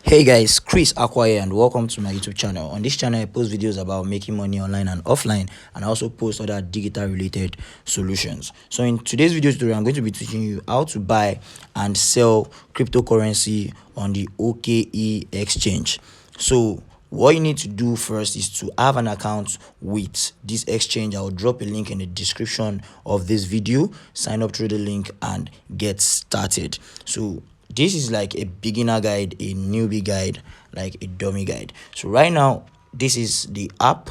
Hey guys, Chris Aqua here and welcome to my YouTube channel. On this channel I post videos about making money online and offline, and I also post other digital related solutions. So in today's video tutorial I'm going to be teaching you how to buy and sell cryptocurrency on the OKEx Exchange. So what you need to do first is to have an account with this exchange. I will drop a link in the description of this video. Sign up through the link and get started. So this is like a beginner guide, a newbie guide, like a dummy guide. So right now this is the app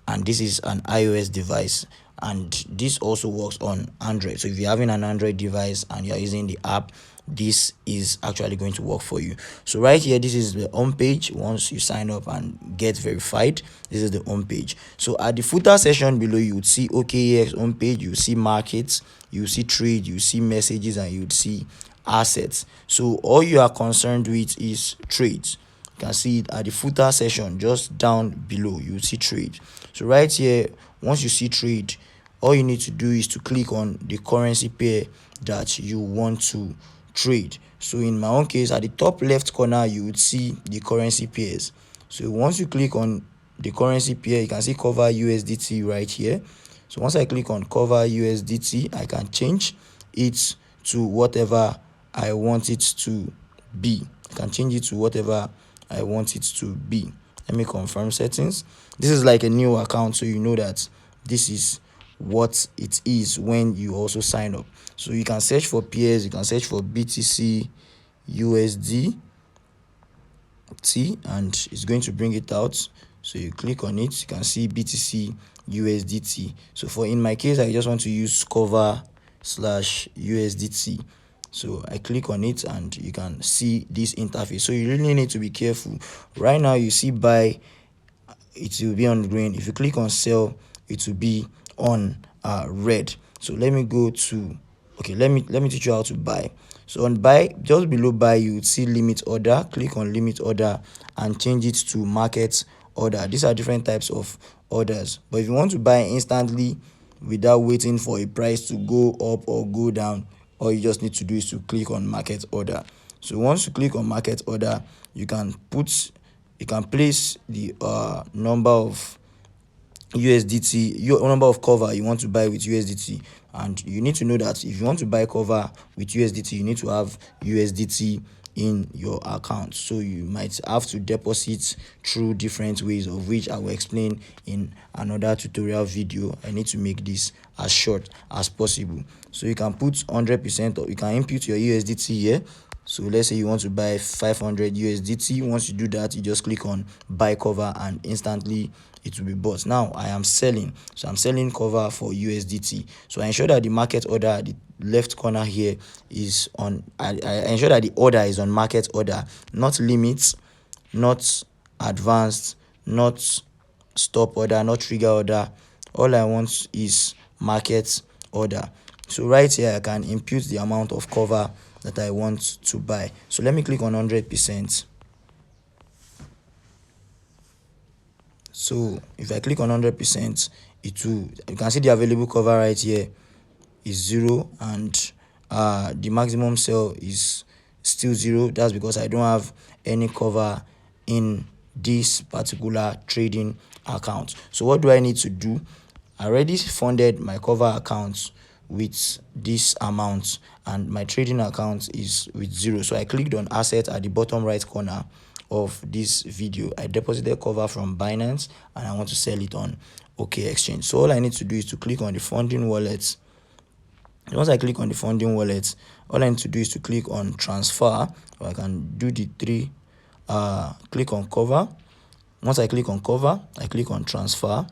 and this is an iOS device, and this also works on Android. So if you're having an Android device and you're using the app, this is actually going to work for you. So right here, this is the home page. Once you sign up and get verified, this is the home page. So at the footer section below, you would see OKEx home page, you see markets, you see trade, you see messages, and you would see assets. So all you are concerned with is trades. You can see it at the footer section just down below. You see trade. So right here, once you see trade, all you need to do is to click on the currency pair that you want to trade. So in my own case, at the top left corner you would see the currency pairs. So once you click on the currency pair, you can see cover USDT right here. So once I click on cover USDT, I can change it to whatever I want it to be. I can change it to whatever I want it to be. Let me confirm settings. This is like a new account, so you know that this is what it is when you also sign up. So you can search for pairs, you can search for BTC USD T, and it's going to bring it out. So you click on it, you can see BTC USDT. So for in my case, I just want to use cover / USDT. So I click on it and you can see this interface. So you really need to be careful. Right now you see buy, it will be on green. If you click on sell, it will be on red. So let me go to let me teach you how to buy. So on buy, just below buy, you would see limit order. Click on limit order and change it to market order. These are different types of orders, but if you want to buy instantly without waiting for a price to go up or go down, all you just need to do is to click on market order. So once you click on market order, you can place the number of USDT, your number of cover you want to buy with USDT. And you need to know that if you want to buy cover with USDT, you need to have USDT in your account. So you might have to deposit through different ways, of which I will explain in another tutorial video. I need to make this as short as possible. So you can put 100%, or you can input your USDT here. So let's say you want to buy 500 USDT. Once you do that, you just click on buy cover and instantly it will be bought. Now I am selling, so I'm selling cover for USDT. So I ensure that the market order at the left corner here is on. I ensure that the order is on market order, not limits, not advanced, not stop order, not trigger order. All I want is market order. So right here I can input the amount of cover that I want to buy. So let me click on 100%. So if I click on 100%, you can see the available cover right here is 0, and the maximum sell is still 0. That's because I don't have any cover in this particular trading account. So what do I need to do? I already funded my cover account with this amount, and my trading account is with 0. So I clicked on asset at the bottom right corner of this video. I deposited cover from Binance and I want to sell it on OKEx Exchange. So all I need to do is to click on the funding wallet. Once I click on the funding wallet, all I need to do is to click on transfer, or I can do the three click on cover. Once I click on cover, I click on transfer.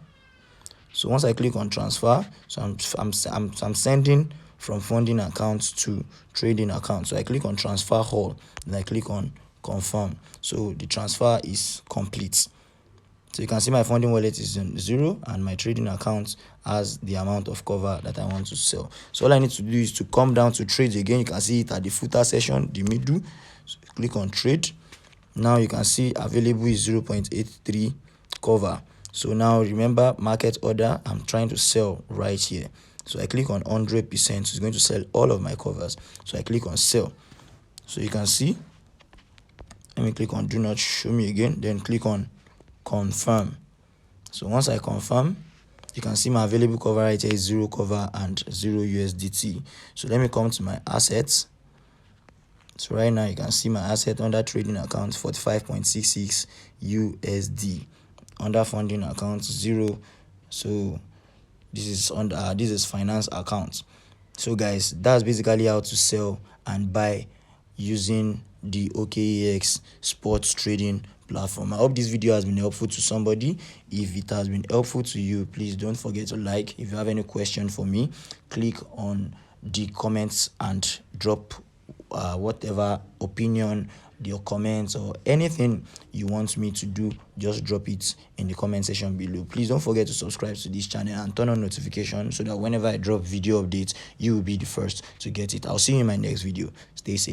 So once I click on transfer, so I'm sending from funding account to trading account. So I click on transfer all and I click on confirm. So the transfer is complete. So you can see my funding wallet is in 0 and my trading account has the amount of cover that I want to sell. So all I need to do is to come down to trades again. You can see it at the footer section, the middle. So click on trade. Now you can see available is 0.83 cover. So now remember market order, I'm trying to sell right here. So I click on 100%, so it's going to sell all of my covers. So I click on sell. So you can see, let me click on do not show me again, then click on confirm. So once I confirm, you can see my available cover right here is 0 cover and 0 USDT. So let me come to my assets. So right now you can see my asset under trading account 45.66 USD, under funding account 0. So this is finance account. So guys, that's basically how to sell and buy using the OKEx sports trading platform. I hope this video has been helpful to somebody. If it has been helpful to you, please don't forget to like. If you have any question for me, click on the comments and drop whatever opinion, your comments, or anything you want me to do. Just drop it in the comment section below. Please don't forget to subscribe to this channel and turn on notifications so that whenever I drop video updates, you will be the first to get it. I'll see you in my next video. Stay safe.